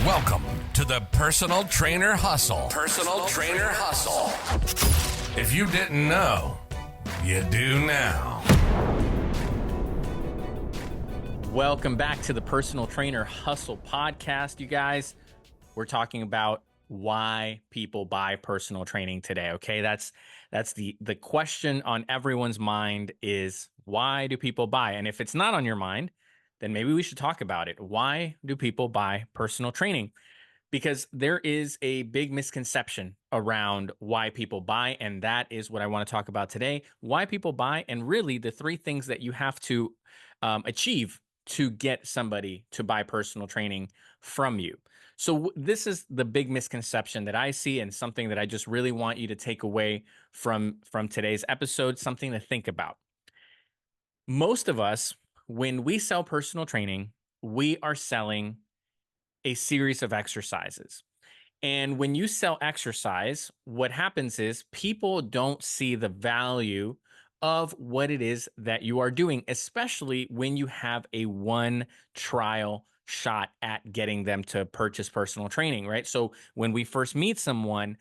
Welcome to the Personal Trainer Hustle. Personal Trainer Hustle. If you didn't know, you do now. Welcome back to the Personal Trainer Hustle podcast, you guys. We're talking about why people buy personal training today. Okay, that's the question on everyone's mind is, why do people buy? And if it's not on your mind, then maybe we should talk about it. Why do people buy personal training? Because there is a big misconception around why people buy, and that is what I want to talk about today. Why people buy, and really the three things that you have to achieve to get somebody to buy personal training from you. So this is the big misconception that I see, and something that I just really want you to take away from today's episode, something to think about. Most of us, when we sell personal training, we are selling a series of exercises. And when you sell exercise, what happens is people don't see the value of what it is that you are doing, especially when you have a one trial shot at getting them to purchase personal training, right? So when we first meet someone,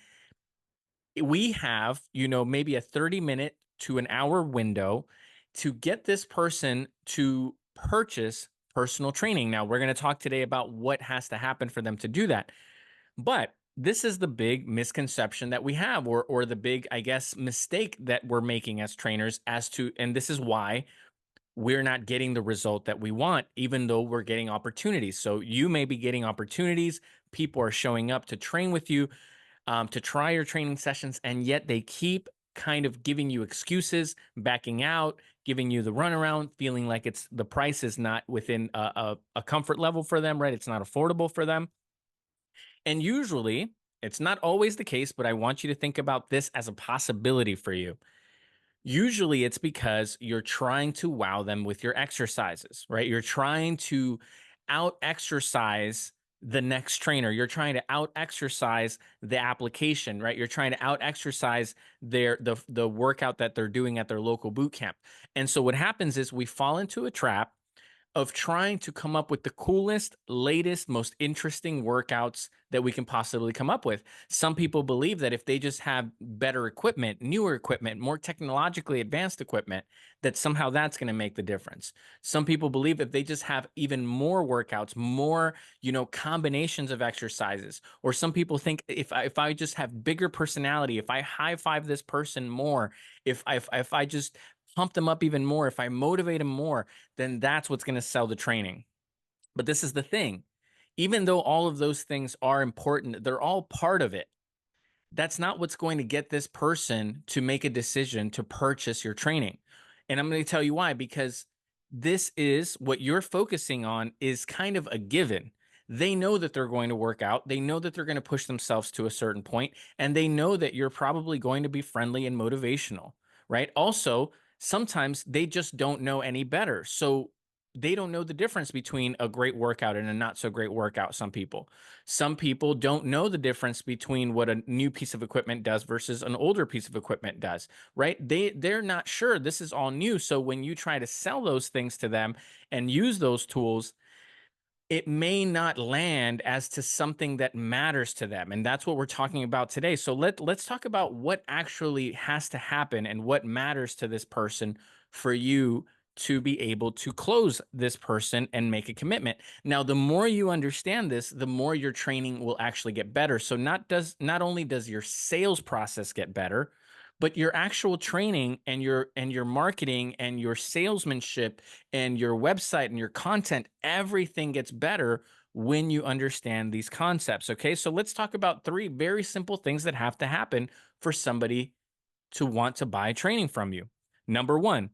we have, maybe a 30-minute to an hour window to get this person to purchase personal training. Now, we're going to talk today about what has to happen for them to do that. But this is the big misconception that we have, or the big, I guess, mistake that we're making as trainers and this is why we're not getting the result that we want, even though we're getting opportunities. So you may be getting opportunities. People are showing up to train with you, to try your training sessions, and yet they keep kind of giving you excuses, backing out, giving you the runaround, feeling like the price is not within a comfort level for them, right? It's not affordable for them. And usually, it's not always the case, but I want you to think about this as a possibility for you. Usually, it's because you're trying to wow them with your exercises, right? You're trying to out exercise the next trainer. You're trying to out exercise the application, right? You're trying to out exercise the workout that they're doing at their local boot camp. And so what happens is we fall into a trap of trying to come up with the coolest, latest, most interesting workouts that we can possibly come up with. Some people believe that if they just have better equipment, newer equipment, more technologically advanced equipment, that somehow that's going to make the difference. Some people believe if they just have even more workouts, more, combinations of exercises. Or some people think if I just have bigger personality, if I high five this person more, if I just pump them up even more, if I motivate them more, then that's what's going to sell the training. But this is the thing. Even though all of those things are important, they're all part of it. That's not what's going to get this person to make a decision to purchase your training. And I'm going to tell you why, because this is what you're focusing on is kind of a given. They know that they're going to work out. They know that they're going to push themselves to a certain point, and they know that you're probably going to be friendly and motivational, right? Also, sometimes they just don't know any better. So they don't know the difference between a great workout and a not so great workout. Some people don't know the difference between what a new piece of equipment does versus an older piece of equipment does, right? They're not sure. This is all new. So when you try to sell those things to them and use those tools, it may not land as to something that matters to them. And that's what we're talking about today. So let's talk about what actually has to happen and what matters to this person for you to be able to close this person and make a commitment. Now, the more you understand this, the more your training will actually get better. So not only does your sales process get better, but your actual training and your marketing and your salesmanship and your website and your content, everything gets better when you understand these concepts. Okay, so let's talk about three very simple things that have to happen for somebody to want to buy training from you. Number one,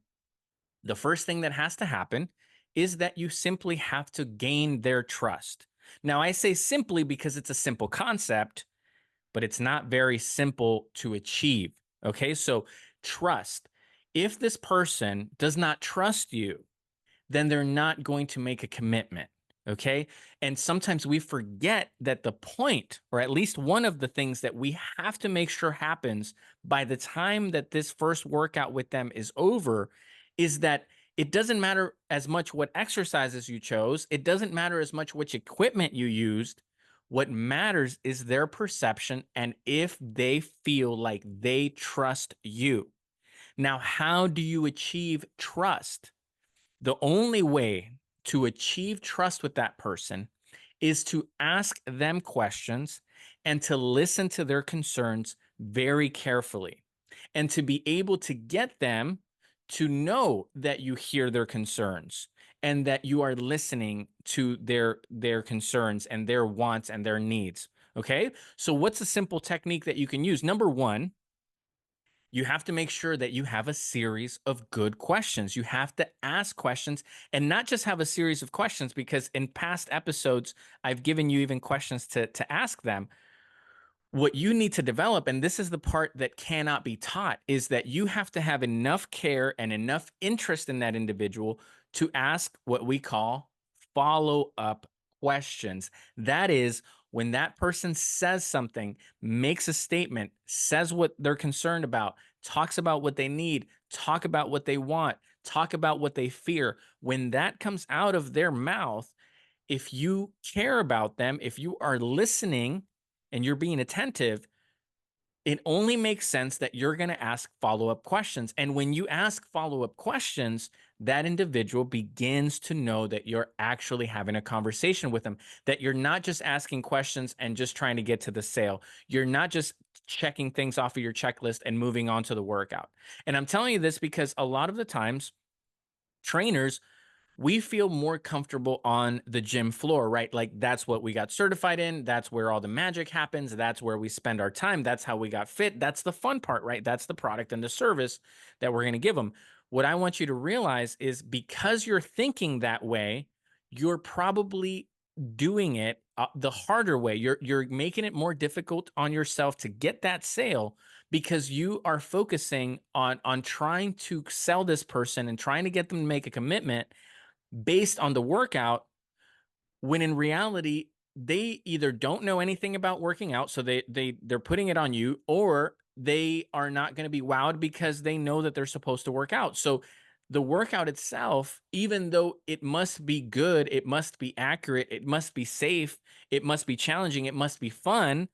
the first thing that has to happen is that you simply have to gain their trust. Now, I say simply because it's a simple concept, but it's not very simple to achieve. Okay, so trust. If this person does not trust you, then they're not going to make a commitment. Okay. And sometimes we forget that the point, or at least one of the things that we have to make sure happens by the time that this first workout with them is over, is that it doesn't matter as much what exercises you chose. It doesn't matter as much which equipment you used. What matters is their perception and if they feel like they trust you. Now, how do you achieve trust? The only way to achieve trust with that person is to ask them questions and to listen to their concerns very carefully and to be able to get them to know that you hear their concerns and that you are listening to their concerns and their wants and their needs. Okay? So what's a simple technique that you can use? Number 1, you have to make sure that you have a series of good questions. You have to ask questions and not just have a series of questions, because in past episodes, I've given you even questions to ask them. What you need to develop, and this is the part that cannot be taught, is that you have to have enough care and enough interest in that individual to ask what we call follow up questions. That is, when that person says something, makes a statement, says what they're concerned about, talks about what they need, talk about what they want, talk about what they fear, when that comes out of their mouth, if you care about them, if you are listening and you're being attentive, it only makes sense that you're going to ask follow-up questions. And when you ask follow-up questions, that individual begins to know that you're actually having a conversation with them, that you're not just asking questions and just trying to get to the sale. You're not just checking things off of your checklist and moving on to the workout. And I'm telling you this because a lot of the times, trainers, we feel more comfortable on the gym floor, right? Like that's what we got certified in. That's where all the magic happens. That's where we spend our time. That's how we got fit. That's the fun part, right? That's the product and the service that we're going to give them. What I want you to realize is because you're thinking that way, you're probably doing it the harder way. You're making it more difficult on yourself to get that sale because you are focusing on trying to sell this person and trying to get them to make a commitment based on the workout, when in reality they either don't know anything about working out, so they're putting it on you, or they are not going to be wowed because they know that they're supposed to work out. So the workout itself, even though it must be good, it must be accurate, it must be safe, it must be challenging, it must be fun,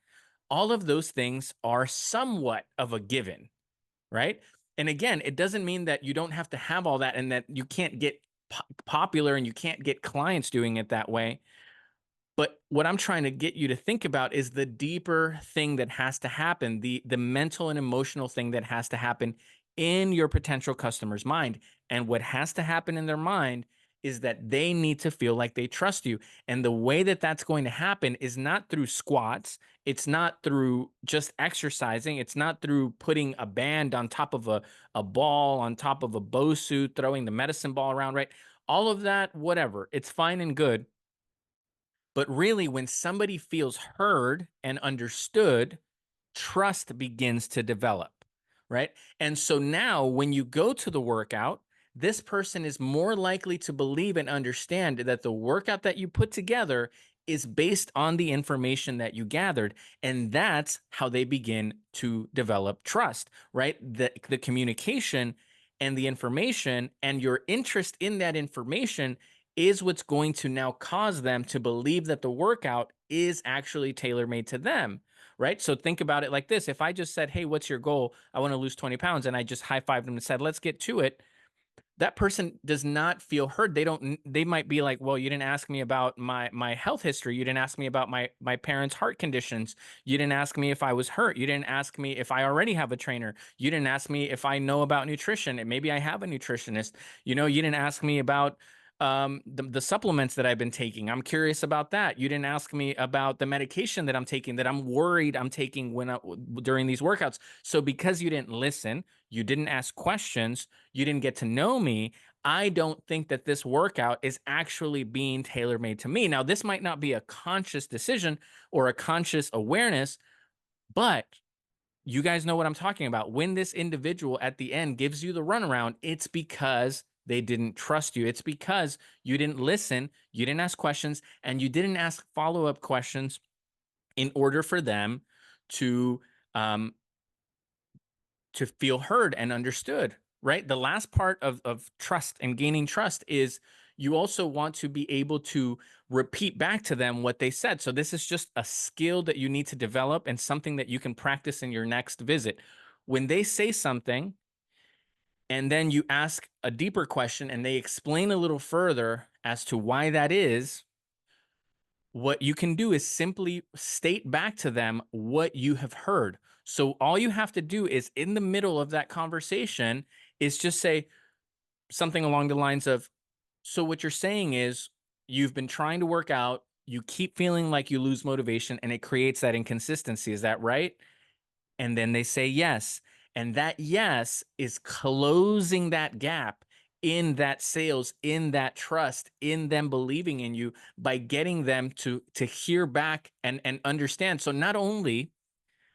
all of those things are somewhat of a given, right? And again, it doesn't mean that you don't have to have all that and that you can't get popular and you can't get clients doing it that way. But what I'm trying to get you to think about is the deeper thing that has to happen, the mental and emotional thing that has to happen in your potential customer's mind. And what has to happen in their mind is that they need to feel like they trust you. And the way that that's going to happen is not through squats. It's not through just exercising. It's not through putting a band on top of a ball, on top of a BOSU, throwing the medicine ball around, right? All of that, whatever, it's fine and good. But really, when somebody feels heard and understood, trust begins to develop, right? And so now when you go to the workout, this person is more likely to believe and understand that the workout that you put together is based on the information that you gathered. And that's how they begin to develop trust, right? The communication and the information and your interest in that information is what's going to now cause them to believe that the workout is actually tailor made to them, right? So think about it like this. If I just said, hey, what's your goal? I want to lose 20 pounds. And I just high fived them and said, let's get to it. That person does not feel heard. They might be like, well, you didn't ask me about my health history. You didn't ask me about my parents' heart conditions. You didn't ask me if I was hurt. You didn't ask me if I already have a trainer. You didn't ask me if I know about nutrition. And maybe I have a nutritionist. You didn't ask me about the supplements that I've been taking. I'm curious about that. You didn't ask me about the medication that I'm taking that I'm worried I'm taking during these workouts. So because you didn't listen, you didn't ask questions, you didn't get to know me, I don't think that this workout is actually being tailor made to me. Now, this might not be a conscious decision or a conscious awareness, but you guys know what I'm talking about. When this individual at the end gives you the runaround, it's because they didn't trust you. It's because you didn't listen, you didn't ask questions, and you didn't ask follow-up questions in order for them to um, feel heard and understood, right? The last part of trust and gaining trust is you also want to be able to repeat back to them what they said. So this is just a skill that you need to develop and something that you can practice in your next visit. When they say something and then you ask a deeper question and they explain a little further as to why that is, what you can do is simply state back to them what you have heard. So all you have to do is in the middle of that conversation is just say something along the lines of, so what you're saying is you've been trying to work out, you keep feeling like you lose motivation and it creates that inconsistency. Is that right? And then they say yes. And that yes is closing that gap in that sales, in that trust, in them believing in you by getting them to hear back and understand. So not only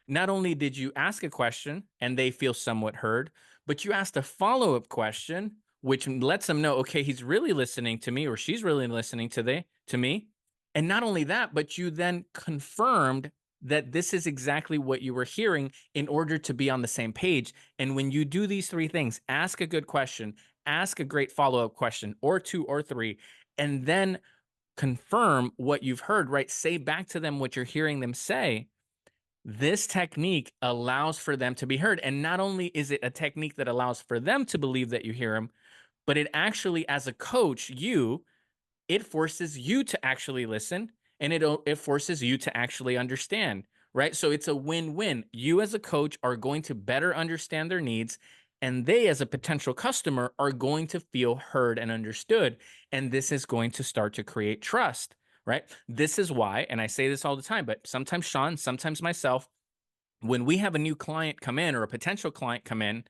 did you ask a question and they feel somewhat heard, but you asked a follow-up question, which lets them know, okay, he's really listening to me or she's really listening to me. And not only that, but you then confirmed that this is exactly what you were hearing in order to be on the same page. And when you do these three things, ask a good question, ask a great follow-up question or two or three, and then confirm what you've heard, right? Say back to them what you're hearing them say. This technique allows for them to be heard. And not only is it a technique that allows for them to believe that you hear them, but it actually, as a coach, it forces you to actually listen and it forces you to actually understand, right? So it's a win-win. You as a coach are going to better understand their needs and they as a potential customer are going to feel heard and understood. And this is going to start to create trust, right? This is why, and I say this all the time, but sometimes Sean, sometimes myself, when we have a new client come in or a potential client come in,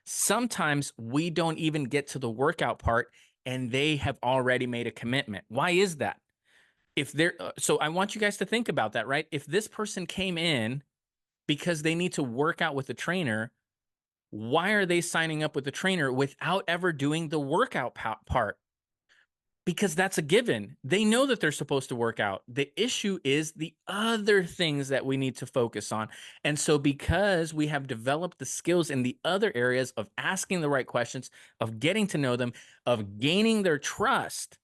sometimes we don't even get to the workout part and they have already made a commitment. Why is that? If they're so I want you guys to think about that, right? If this person came in because they need to work out with a trainer, why are they signing up with the trainer without ever doing the workout part? Because that's a given. They know that they're supposed to work out. The issue is the other things that we need to focus on. And so, because we have developed the skills in the other areas of asking the right questions, of getting to know them, of gaining their trust,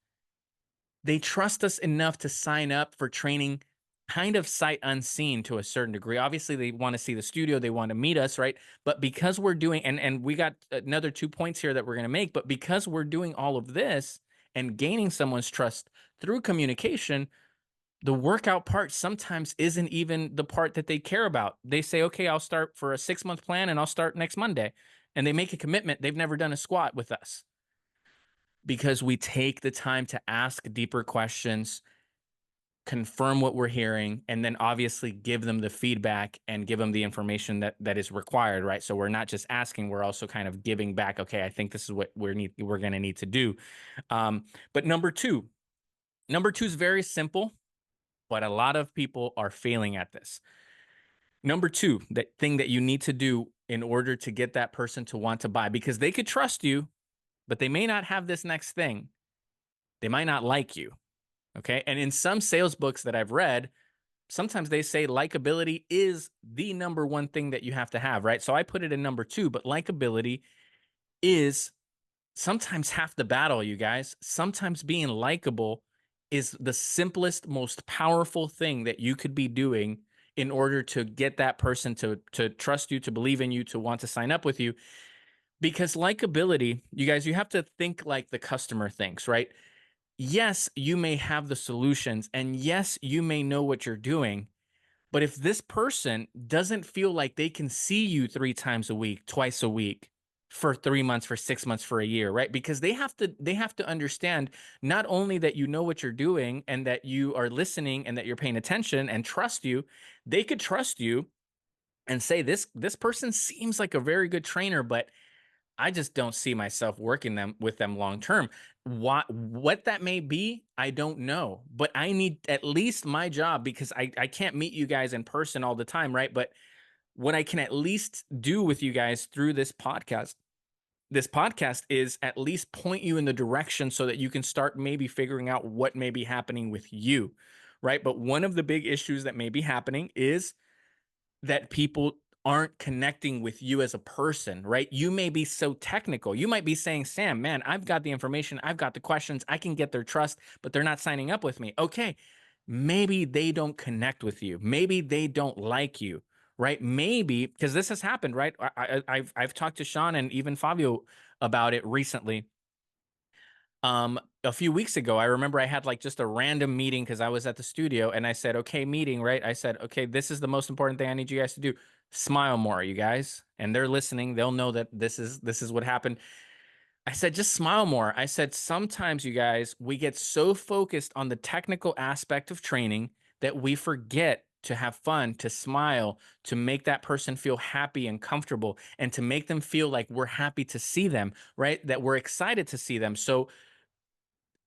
they trust us enough to sign up for training kind of sight unseen to a certain degree. Obviously, they want to see the studio, they want to meet us, right? But because we're doing, and we got another 2 points here that we're going to make, but because we're doing all of this and gaining someone's trust through communication, the workout part sometimes isn't even the part that they care about. They say, okay, I'll start for a 6-month plan and I'll start next Monday. And they make a commitment. They've never done a squat with us because we take the time to ask deeper questions, confirm what we're hearing, and then obviously give them the feedback and give them the information that is required, right? So we're not just asking, we're also kind of giving back. Okay, I think this is what we're going to need to do. But number two is very simple, but a lot of people are failing at this. Number two, that thing that you need to do in order to get that person to want to buy, because they could trust you, but they may not have this next thing. They might not like you. Okay. And in some sales books that I've read, sometimes they say likability is the number one thing that you have to have, right? So I put it in number two, but likability is sometimes half the battle, you guys. Sometimes being likable is the simplest, most powerful thing that you could be doing in order to get that person to trust you, to believe in you, to want to sign up with you. Because likability, you guys, you have to think like the customer thinks, right? Yes, you may have the solutions, and yes, you may know what you're doing. But if this person doesn't feel like they can see you 3 times a week, twice a week, for 3 months, for 6 months, for a year, right? Because they have to understand not only that you know what you're doing and that you are listening and that you're paying attention and trust you, they could trust you and say, this person seems like a very good trainer, but I just don't see myself working with them long term. What that may be, I don't know. But I need at least my job, because I can't meet you guys in person all the time, right? But what I can at least do with you guys through this podcast is at least point you in the direction so that you can start maybe figuring out what may be happening with you, right? But one of the big issues that may be happening is that people aren't connecting with you as a person, right? You may be so technical. You might be saying, Sam, man, I've got the information, I've got the questions, I can get their trust, but they're not signing up with me. Okay, maybe they don't connect with you. Maybe they don't like you, right? Maybe because this has happened, right? I've talked to Sean and even Fabio about it recently. A few weeks ago, I remember I had like just a random meeting because I was at the studio and I said, okay, meeting, right? I said, okay, this is the most important thing I need you guys to do. Smile more, you guys. And they're listening. They'll know that this is what happened. I said, just smile more. I said, sometimes you guys, we get so focused on the technical aspect of training that we forget to have fun, to smile, to make that person feel happy and comfortable, and to make them feel like we're happy to see them, right? That we're excited to see them. So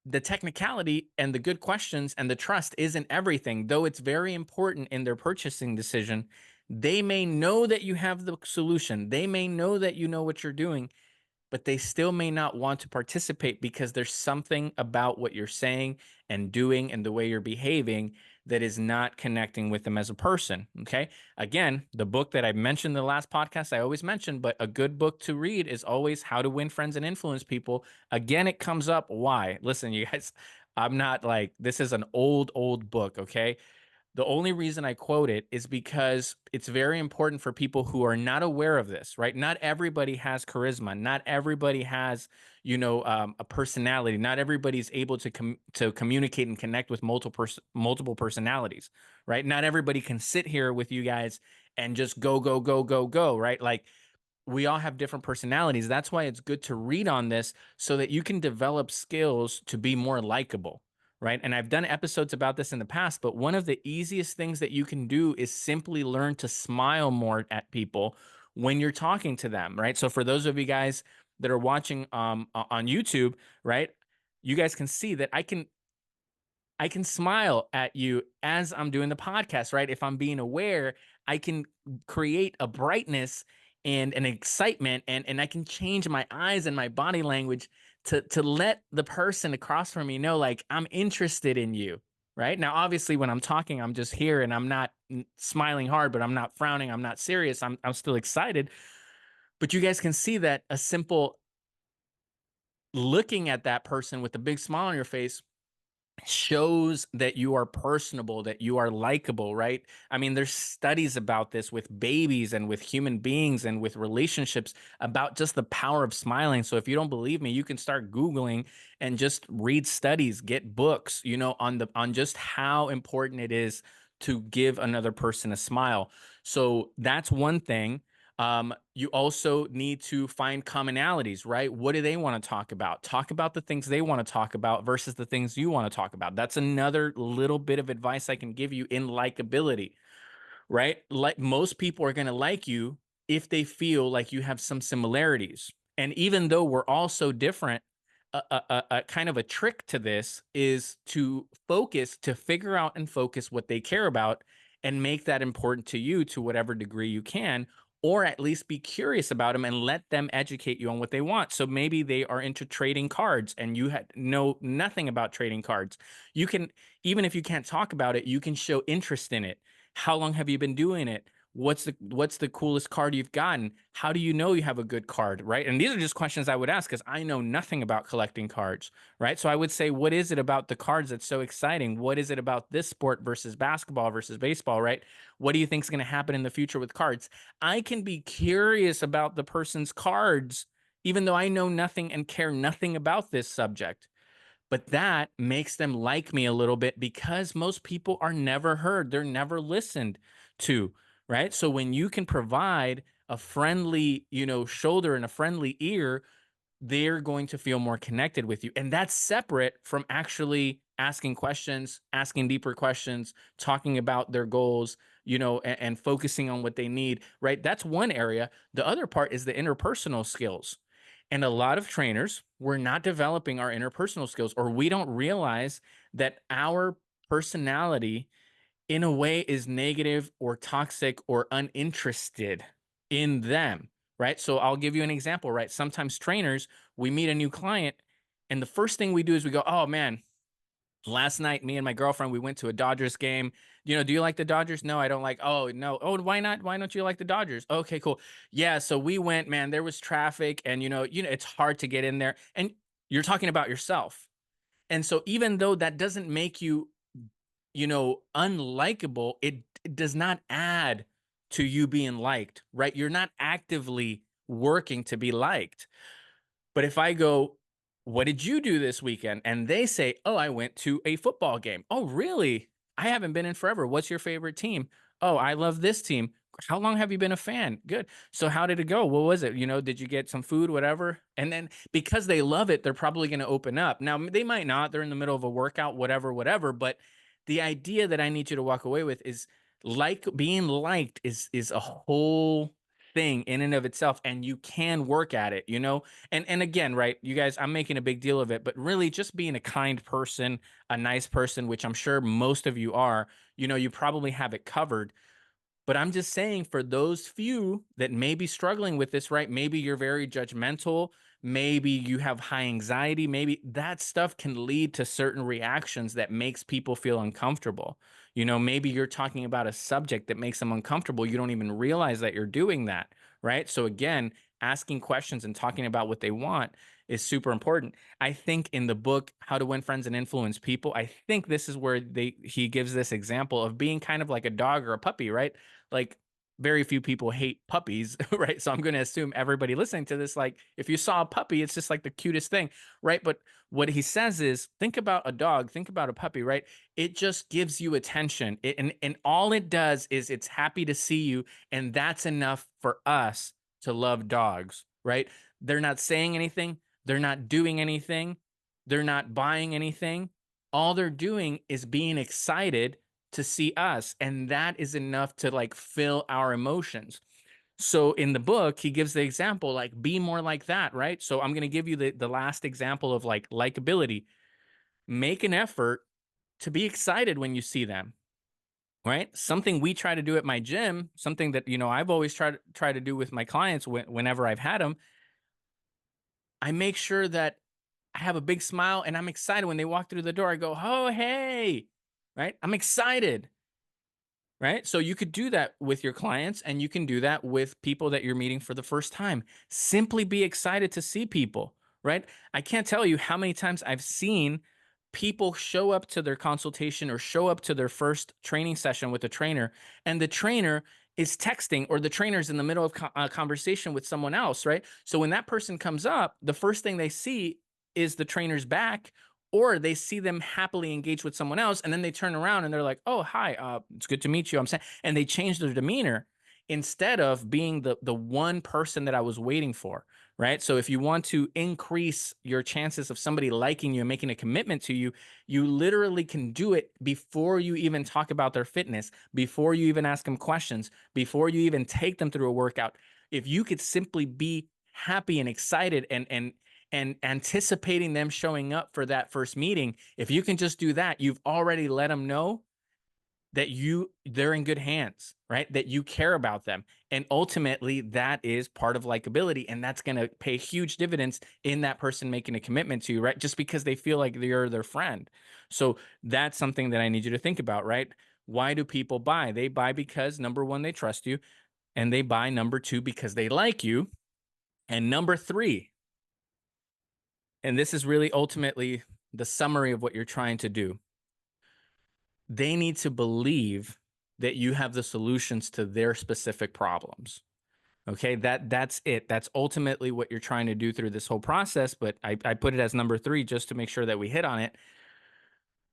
the technicality and the good questions and the trust isn't everything, though it's very important in their purchasing decision. They may know that you have the solution. They may know that you know what you're doing, but they still may not want to participate because there's something about what you're saying and doing and the way you're behaving that is not connecting with them as a person. Okay. Again, the book that I mentioned in the last podcast, I always mention, but a good book to read is always How to Win Friends and Influence People. Again, it comes up. Why? Listen, you guys, I'm not like, this is an old book. Okay. The only reason I quote it is because it's very important for people who are not aware of this, right? Not everybody has charisma. Not everybody has, a personality. Not everybody's able to communicate and connect with multiple personalities, right? Not everybody can sit here with you guys and just go, right? Like we all have different personalities. That's why it's good to read on this so that you can develop skills to be more likable, right? And I've done episodes about this in the past, but one of the easiest things that you can do is simply learn to smile more at people when you're talking to them, right? So for those of you guys that are watching on YouTube, right? You guys can see that I can smile at you as I'm doing the podcast, right? If I'm being aware, I can create a brightness and an excitement, and I can change my eyes and my body language to let the person across from me know like I'm interested in you, right? Now obviously when I'm talking I'm just here and I'm not smiling hard, but I'm not frowning, I'm not serious. I'm still excited. But you guys can see that a simple looking at that person with a big smile on your face shows that you are personable, that you are likable, right? I mean, there's studies about this with babies and with human beings and with relationships about just the power of smiling. So if you don't believe me, you can start Googling and just read studies, get books, on just how important it is to give another person a smile. So that's one thing. You also need to find commonalities, right? What do they want to talk about? Talk about the things they want to talk about versus the things you want to talk about. That's another little bit of advice I can give you in likability, right? Like most people are going to like you if they feel like you have some similarities. And even though we're all so different, a kind of a trick to this is to focus, to figure out and focus what they care about and make that important to you to whatever degree you can, or at least be curious about them and let them educate you on what they want. So maybe they are into trading cards and you know nothing about trading cards. You can, even if you can't talk about it, you can show interest in it. How long have you been doing it? What's the coolest card you've gotten? How do you know you have a good card, right? And these are just questions I would ask because I know nothing about collecting cards, right? So I would say, what is it about the cards that's so exciting? What is it about this sport versus basketball versus baseball, right? What do you think is going to happen in the future with cards? I can be curious about the person's cards, even though I know nothing and care nothing about this subject. But that makes them like me a little bit because most people are never heard, they're never listened to, right? So when you can provide a friendly, shoulder and a friendly ear, they're going to feel more connected with you. And that's separate from actually asking questions, asking deeper questions, talking about their goals, and focusing on what they need, right? That's one area. The other part is the interpersonal skills. And a lot of trainers, we're not developing our interpersonal skills, or we don't realize that our personality in a way is negative or toxic or uninterested in them, right? So I'll give you an example, right? Sometimes trainers, we meet a new client and the first thing we do is we go, oh man, Last night, me and my girlfriend, we went to a Dodgers game. Do you like the Dodgers? No, I don't like. Oh, no. Oh, why not? Why don't you like the Dodgers? Okay, cool. Yeah, so we went, man, there was traffic and it's hard to get in there. And you're talking about yourself. And so even though that doesn't make you, unlikable, it does not add to you being liked, right? You're not actively working to be liked. But if I go, what did you do this weekend? And they say, oh, I went to a football game. Oh, really? I haven't been in forever. What's your favorite team? Oh, I love this team. How long have you been a fan? Good. So how did it go? What was it? Did you get some food, whatever? And then because they love it, they're probably going to open up. Now, they might not. They're in the middle of a workout, whatever, whatever. But the idea that I need you to walk away with is being liked is a whole thing in and of itself, and you can work at it, and again, right, you guys, I'm making a big deal of it, but really just being a kind person, a nice person, which I'm sure most of you are, you probably have it covered. But I'm just saying, for those few that may be struggling with this, right? Maybe you're very judgmental. Maybe you have high anxiety. Maybe that stuff can lead to certain reactions that makes people feel uncomfortable. Maybe you're talking about a subject that makes them uncomfortable. You don't even realize that you're doing that, right? So again, asking questions and talking about what they want is super important. I think in the book, How to Win Friends and Influence People, I think this is where he gives this example of being kind of like a dog or a puppy, right? Like, very few people hate puppies, right? So I'm going to assume everybody listening to this, like, if you saw a puppy, it's just like the cutest thing, right? But what he says is, think about a dog, think about a puppy, right? It just gives you attention. And all it does is it's happy to see you. And that's enough for us to love dogs, right? They're not saying anything. They're not doing anything. They're not buying anything. All they're doing is being excited to see us, and that is enough to like fill our emotions. So in the book, he gives the example, like, be more like that, right? So I'm going to give you the last example of like likability. Make an effort to be excited when you see them, right? Something we try to do at my gym, something that I've always tried to do with my clients whenever I've had them. I make sure that I have a big smile and I'm excited when they walk through the door. I go, oh, hey, right? I'm excited. Right. So you could do that with your clients, and you can do that with people that you're meeting for the first time. Simply be excited to see people. Right. I can't tell you how many times I've seen people show up to their consultation or show up to their first training session with a trainer, and the trainer is texting, or the trainer's in the middle of a conversation with someone else. Right. So when that person comes up, the first thing they see is the trainer's back, or they see them happily engage with someone else, and then they turn around and they're like, oh, hi, it's good to meet you, I'm saying, and they change their demeanor instead of being the one person that I was waiting for, right? So if you want to increase your chances of somebody liking you and making a commitment to you, you literally can do it before you even talk about their fitness, before you even ask them questions, before you even take them through a workout. If you could simply be happy and excited and anticipating them showing up for that first meeting, if you can just do that, you've already let them know that they're in good hands, right? That you care about them. And ultimately, that is part of likability, and that's going to pay huge dividends in that person making a commitment to you, right? Just because they feel like you're their friend. So that's something that I need you to think about, right? Why do people buy? They buy because, number one, they trust you, and they buy, number two, because they like you, and number three, and this is really ultimately the summary of what you're trying to do, they need to believe that you have the solutions to their specific problems. Okay, that's it. That's ultimately what you're trying to do through this whole process. But I put it as number three just to make sure that we hit on it.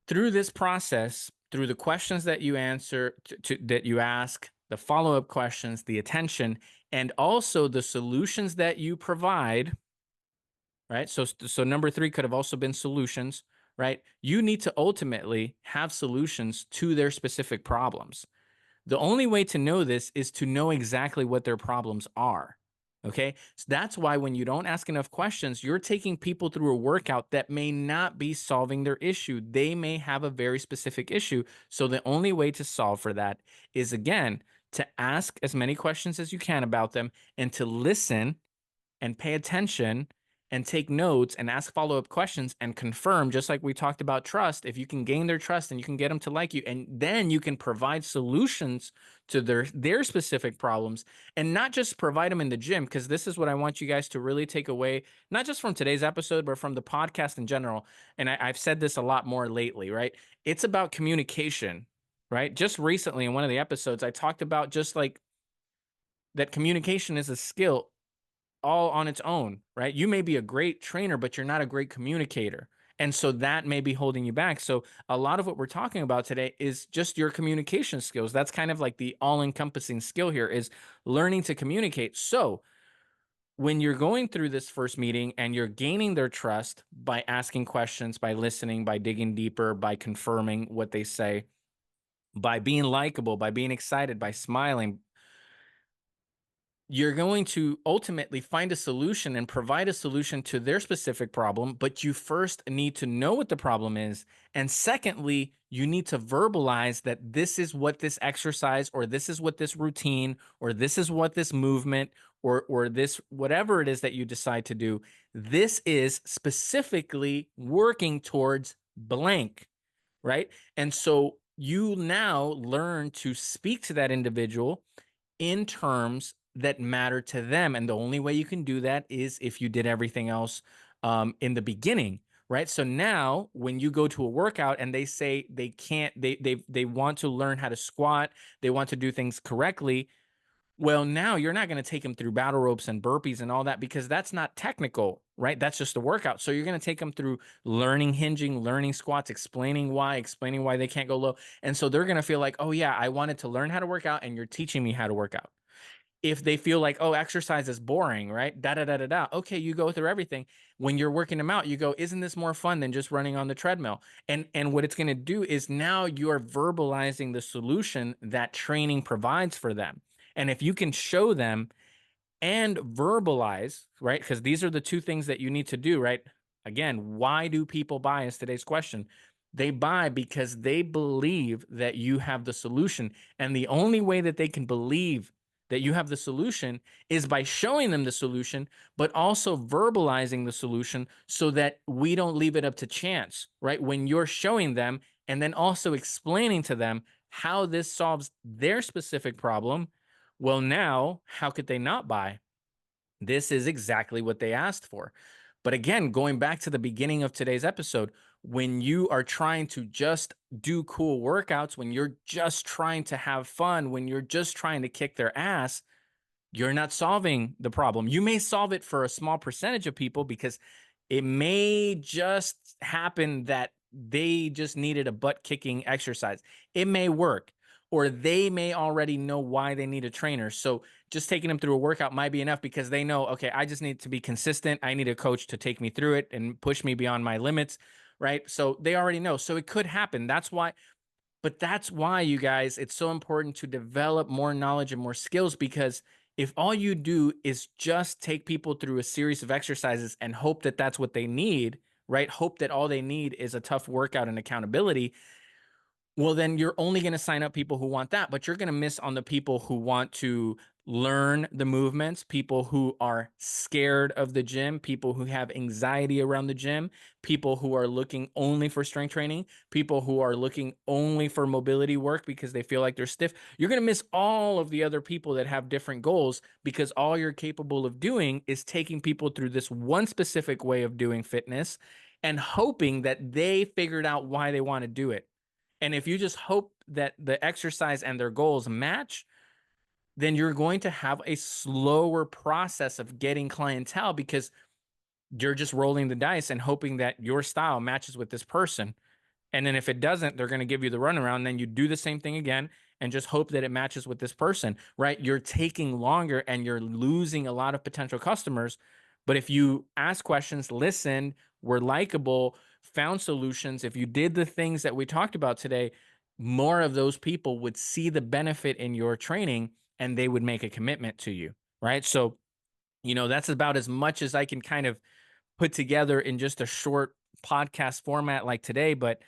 Through this process, through the questions that you answer, that you ask, the follow-up questions, the attention, and also the solutions that you provide, right? So number three could have also been solutions, right? You need to ultimately have solutions to their specific problems. The only way to know this is to know exactly what their problems are. Okay. So that's why when you don't ask enough questions, you're taking people through a workout that may not be solving their issue. They may have a very specific issue. So the only way to solve for that is, again, to ask as many questions as you can about them, and to listen and pay attention and take notes and ask follow-up questions and confirm, just like we talked about trust. If you can gain their trust and you can get them to like you, and then you can provide solutions to their specific problems, and not just provide them in the gym, because this is what I want you guys to really take away, not just from today's episode, but from the podcast in general. And I've said this a lot more lately, right? It's about communication, right? Just recently in one of the episodes, I talked about just like that communication is a skill all on its own, right? You may be a great trainer, but you're not a great communicator. And so that may be holding you back. So a lot of what we're talking about today is just your communication skills. That's kind of like the all-encompassing skill here, is learning to communicate. So when you're going through this first meeting and you're gaining their trust by asking questions, by listening, by digging deeper, by confirming what they say, by being likable, by being excited, by smiling, you're going to ultimately find a solution and provide a solution to their specific problem. But you first need to know what the problem is. And secondly, you need to verbalize that this is what this exercise, or this is what this routine, or this is what this movement, or this, whatever it is that you decide to do, this is specifically working towards blank, right? And so you now learn to speak to that individual in terms that matter to them. And the only way you can do that is if you did everything else in the beginning, right? So now when you go to a workout and they say they can't, they want to learn how to squat, they want to do things correctly. Well, now you're not going to take them through battle ropes and burpees and all that, because that's not technical, right? That's just a workout. So you're going to take them through learning hinging, learning squats, explaining why they can't go low. And so they're going to feel like, oh yeah, I wanted to learn how to work out and you're teaching me how to work out. If they feel like, oh, exercise is boring, right? Da da da da da. Okay, you go through everything. When you're working them out, you go, isn't this more fun than just running on the treadmill? And what it's going to do is now you're verbalizing the solution that training provides for them. And if you can show them and verbalize, right? Because these are the two things that you need to do, right? Again, why do people buy is today's question. They buy because they believe that you have the solution. And the only way that they can believe that you have the solution is by showing them the solution, but also verbalizing the solution so that we don't leave it up to chance, right? When you're showing them and then also explaining to them how this solves their specific problem, well, now how could they not buy? This is exactly what they asked for. But again, going back to the beginning of today's episode, when you are trying to just do cool workouts, when you're just trying to have fun, when you're just trying to kick their ass, you're not solving the problem. You may solve it for a small percentage of people because it may just happen that they just needed a butt kicking exercise. It may work, or they may already know why they need a trainer. So just taking them through a workout might be enough because they know, okay, I just need to be consistent. I need a coach to take me through it and push me beyond my limits, right? So they already know. So it could happen. That's why, you guys, it's so important to develop more knowledge and more skills, because if all you do is just take people through a series of exercises and hope that that's what they need, right? Hope that all they need is a tough workout and accountability, well, then you're only going to sign up people who want that, but you're going to miss on the people who want to learn the movements, people who are scared of the gym, people who have anxiety around the gym, people who are looking only for strength training, people who are looking only for mobility work because they feel like they're stiff. You're going to miss all of the other people that have different goals, because all you're capable of doing is taking people through this one specific way of doing fitness and hoping that they figured out why they want to do it. And if you just hope that the exercise and their goals match, then you're going to have a slower process of getting clientele, because you're just rolling the dice and hoping that your style matches with this person. And then if it doesn't, they're going to give you the runaround. Then you do the same thing again and just hope that it matches with this person, right? You're taking longer and you're losing a lot of potential customers. But if you ask questions, listen, were likable, found solutions, if you did the things that we talked about today, more of those people would see the benefit in your training and they would make a commitment to you, right? So, that's about as much as I can kind of put together in just a short podcast format like today. But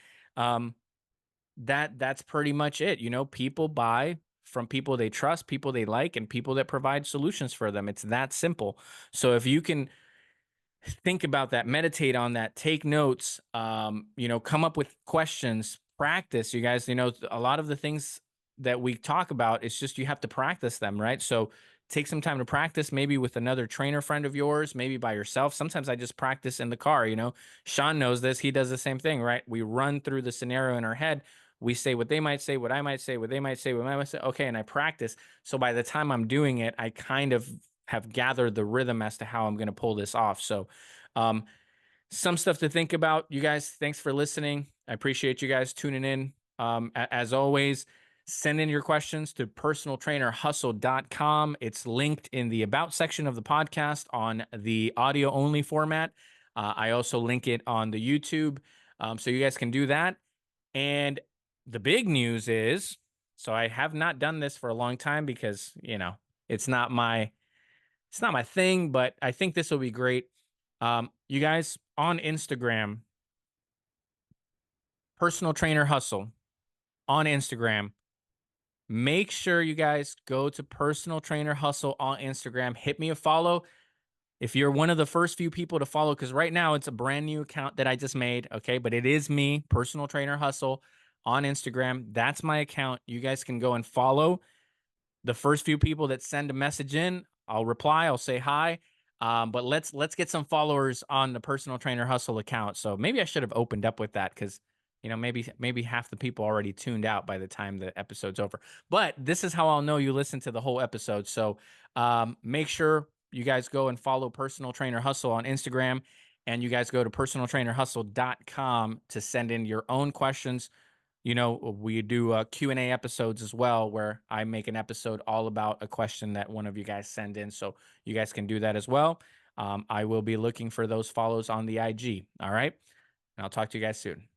that's pretty much it. People buy from people they trust, people they like, and people that provide solutions for them. It's that simple. So if you can think about that, meditate on that, take notes, come up with questions, practice. You guys, a lot of the things that we talk about, it's just you have to practice them, right? So take some time to practice, maybe with another trainer friend of yours, maybe by yourself. Sometimes I just practice in the car. Sean knows this. He does the same thing, right? We run through the scenario in our head. We say what they might say, what I might say, what they might say, what I might say. Okay. And I practice. So by the time I'm doing it, I kind of have gathered the rhythm as to how I'm going to pull this off. So, um, some stuff to think about. You guys, thanks for listening. I appreciate you guys tuning in. As always, send in your questions to personaltrainerhustle.com. It's linked in the about section of the podcast on the audio only format. I also link it on the YouTube. So you guys can do that. And the big news is, so I have not done this for a long time because, it's not my thing, but I think this will be great. You guys on Instagram, Personal Trainer Hustle on Instagram. Make sure you guys go to Personal Trainer Hustle on Instagram. Hit me a follow if you're one of the first few people to follow, because right now it's a brand new account that I just made. Okay. But it is me, Personal Trainer Hustle on Instagram. That's my account. You guys can go and follow the first few people that send a message in. I'll reply. I'll say hi. But let's get some followers on the Personal Trainer Hustle account. So maybe I should have opened up with that because maybe half the people already tuned out by the time the episode's over. But this is how I'll know you listened to the whole episode. So make sure you guys go and follow Personal Trainer Hustle on Instagram, and you guys go to personaltrainerhustle.com to send in your own questions. We do Q&A episodes as well, where I make an episode all about a question that one of you guys send in. So you guys can do that as well. I will be looking for those follows on the IG. All right. And I'll talk to you guys soon.